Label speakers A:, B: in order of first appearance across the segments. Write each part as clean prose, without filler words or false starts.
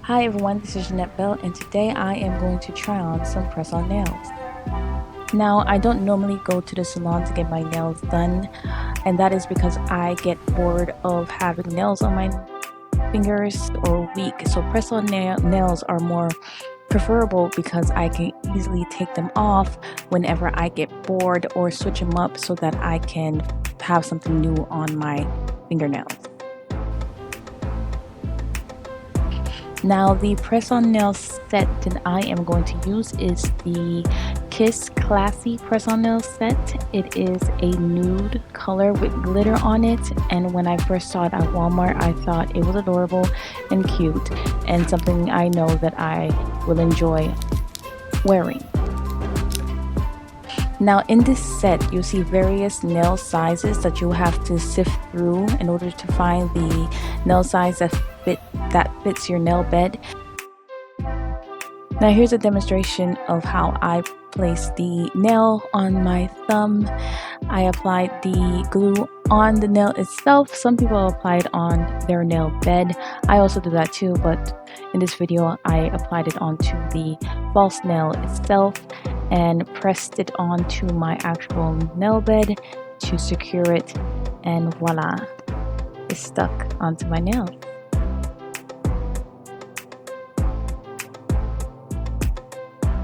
A: Hi everyone, this is Jeanette Bell and today I am going to try on some press-on nails. Now, I don't normally go to the salon to get my nails done, and that is because I get bored of having nails on my fingers or weak. So press-on nails are more preferable because I can easily take them off whenever I get bored or switch them up so that I can have something new on my fingernails. Now the press-on nail set that I am going to use is the Kiss Classy press-on nail set. It is a nude color with glitter on it, and when I first saw it at Walmart I thought it was adorable and cute and something I know that I will enjoy wearing. Now in this set you'll see various nail sizes that you'll have to sift through in order to find the nail size that fits your nail bed. Now here's a demonstration of how I place the nail on my thumb. I applied the glue on the nail itself. Some people apply it on their nail bed. I also do that too, but in this video I applied it onto the false nail itself and pressed it onto my actual nail bed to secure it, and voila, it's stuck onto my nail.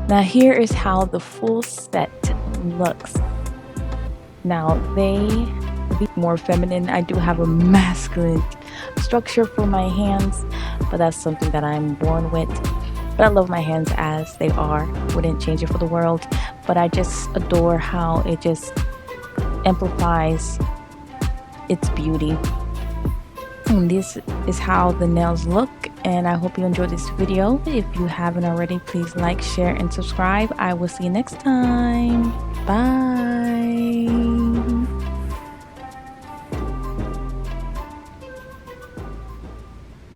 A: Now here is how the full set looks. Now they be more feminine. I do have a masculine structure for my hands, but that's something that I'm born with. But I love my hands as they are. Wouldn't change it for the world. But I just adore how it just amplifies its beauty. And this is how the nails look, and I hope you enjoyed this video. If you haven't already, please like, share, and subscribe. I will see you next time. Bye.